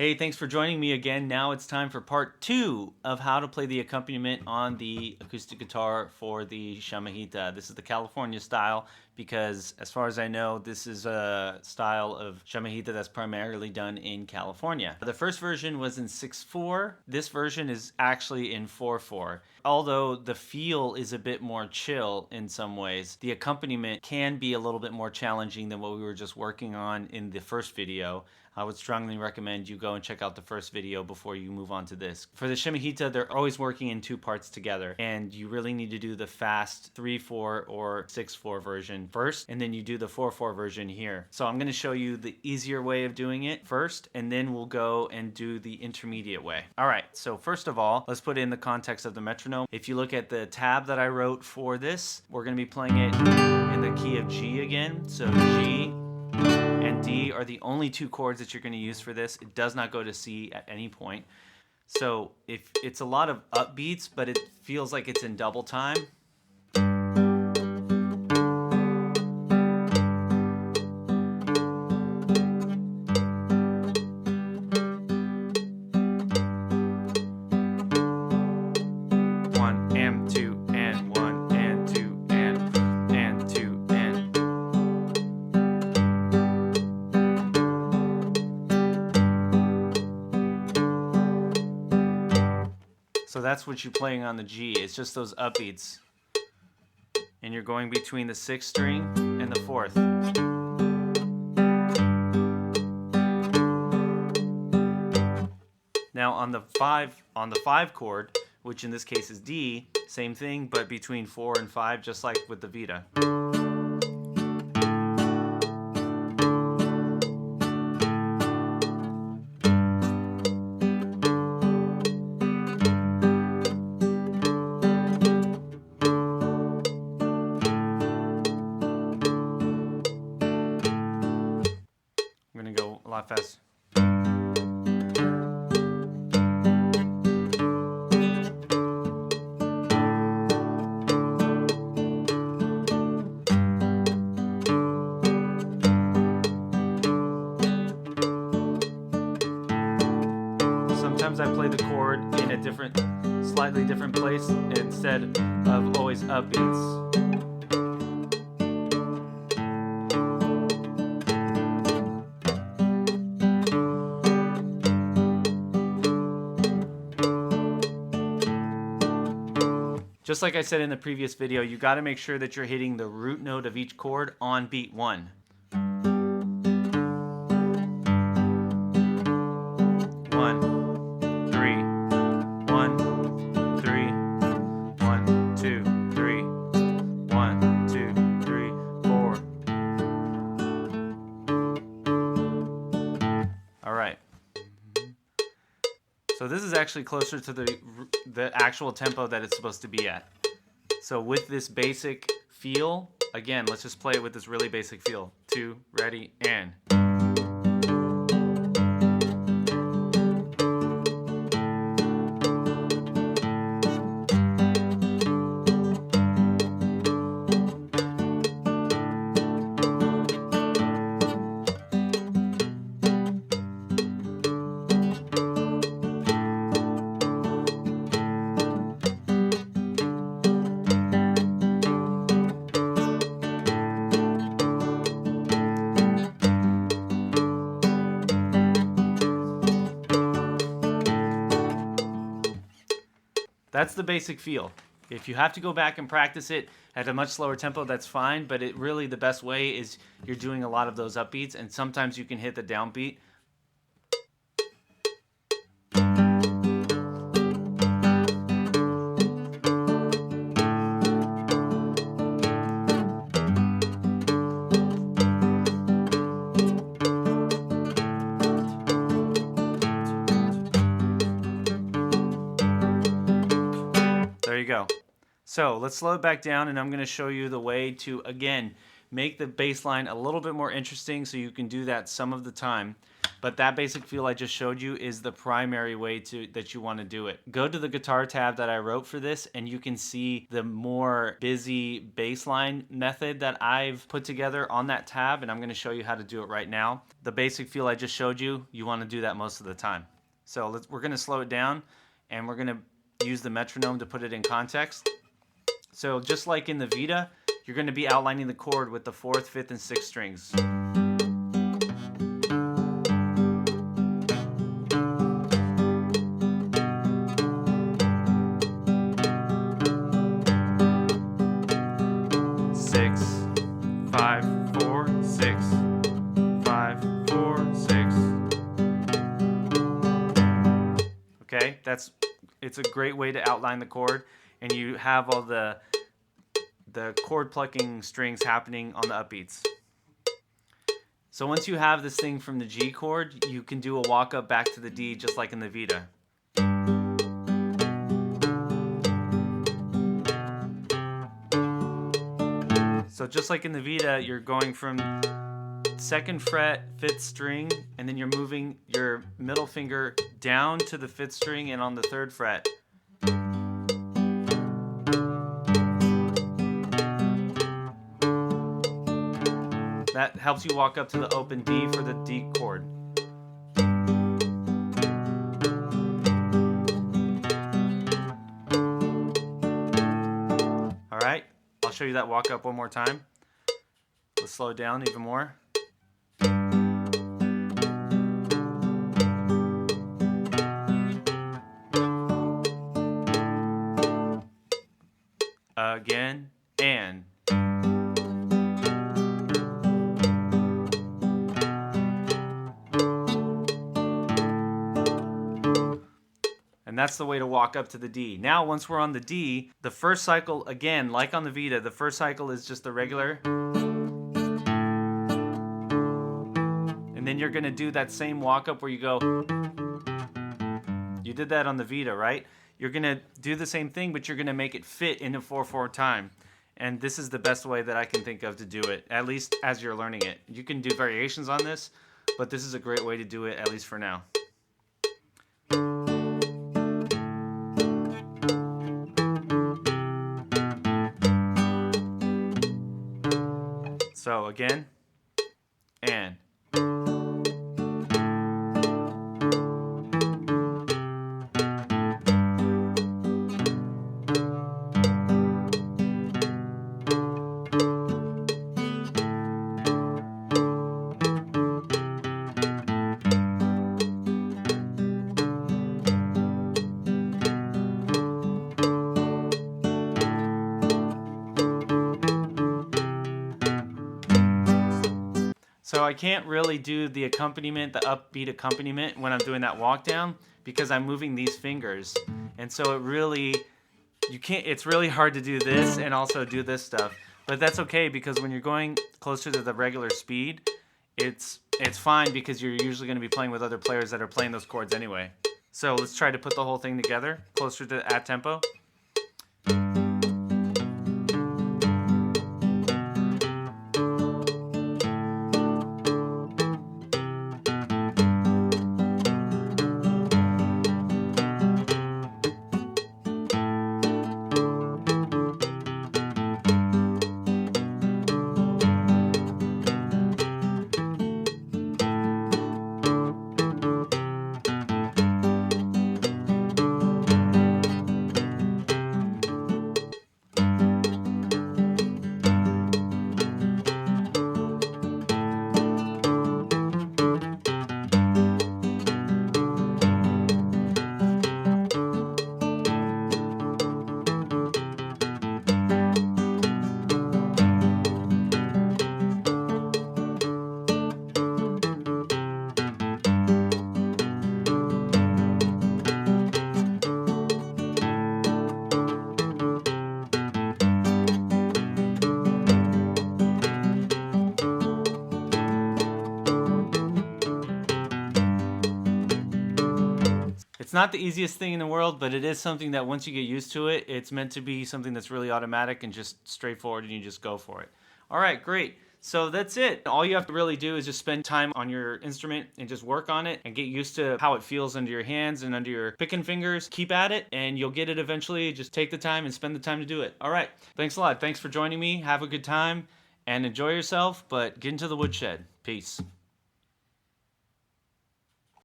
Hey, thanks for joining me again. Now it's time for part 2 of how to play the accompaniment on the acoustic guitar for the Chamarrita. This is the California style because, as far as I know, this is a style of Chamarrita that's primarily done in California. The first version was in 6/4. This version is actually in 4/4. Although the feel is a bit more chill in some ways, the accompaniment can be a little bit more challenging than what we were just working on in the first video. I would strongly recommend you go and check out the first video before you move on to this. For the Chamarrita, they're always working in 2 parts together, and you really need to do the fast 3/4 or 6/4 version first, and then you do the 4/4 version here. So I'm going to show you the easier way of doing it first, and then we'll go and do the intermediate way. Alright, so first of all, let's put in the context of the metronome. If you look at the tab that I wrote for this, we're going to be playing it in the key of G again. So G and D are the only 2 chords that you're going to use for this. It does not go to C at any point. So if it's a lot of upbeats, but it feels like it's in double time. So that's what you're playing on the G. It's just those upbeats. And you're going between the 6th string and the 4th. Now on the 5 chord, which in this case is D, same thing, but between 4 and 5, just like with the Vita. I'm going to go a lot faster. Sometimes I play the chord in a slightly different place instead of always upbeats. Just like I said in the previous video, you got to make sure that you're hitting the root note of each chord on beat 1. 1, 3, 1, 3, 1, 2, 3, 1, 2, 3, 4. All right. So this is actually closer to the actual tempo that it's supposed to be at. So with this basic feel, again, let's just play it with this really basic feel. 2, ready, and. That's the basic feel. If you have to go back and practice it at a much slower tempo, that's fine, but it really, the best way is you're doing a lot of those upbeats, and sometimes you can hit the downbeat. There you go. So let's slow it back down, and I'm going to show you the way to, again, make the bass line a little bit more interesting so you can do that some of the time. But that basic feel I just showed you is the primary way that you want to do it. Go to the guitar tab that I wrote for this, and you can see the more busy bass line method that I've put together on that tab, and I'm going to show you how to do it right now. The basic feel I just showed you, you want to do that most of the time. So we're going to slow it down, and we're going to use the metronome to put it in context. So just like in the Vita, you're going to be outlining the chord with the 4th, 5th, and 6th strings. Okay, it's a great way to outline the chord, and you have all the chord plucking strings happening on the upbeats. So once you have this thing from the G chord, you can do a walk up back to the D just like in the Vita. So just like in the Vita, you're going from 2nd fret, 5th string, and then you're moving your middle finger down to the 5th string and on the 3rd fret. That helps you walk up to the open D for the D chord. All right, I'll show you that walk up one more time. Let's slow it down even more. Again, and. And that's the way to walk up to the D. Now, once we're on the D, the first cycle, again, like on the Vita, the first cycle is just the regular. And then you're going to do that same walk up where you go. You did that on the Vita, right? You're going to do the same thing, but you're going to make it fit in a 4/4 time. And this is the best way that I can think of to do it, at least as you're learning it. You can do variations on this, but this is a great way to do it, at least for now. So again, and. So I can't really do the accompaniment, the upbeat accompaniment when I'm doing that walk down because I'm moving these fingers. And so it's really hard to do this and also do this stuff. But that's okay because when you're going closer to the regular speed, it's fine because you're usually going to be playing with other players that are playing those chords anyway. So let's try to put the whole thing together closer to at tempo. It's not the easiest thing in the world, but it is something that once you get used to it, it's meant to be something that's really automatic and just straightforward, and you just go for it. All right, great. So that's it. All you have to really do is just spend time on your instrument and just work on it and get used to how it feels under your hands and under your picking fingers. Keep at it and you'll get it eventually. Just take the time and spend the time to do it. All right. Thanks a lot. Thanks for joining me. Have a good time and enjoy yourself, but get into the woodshed. Peace.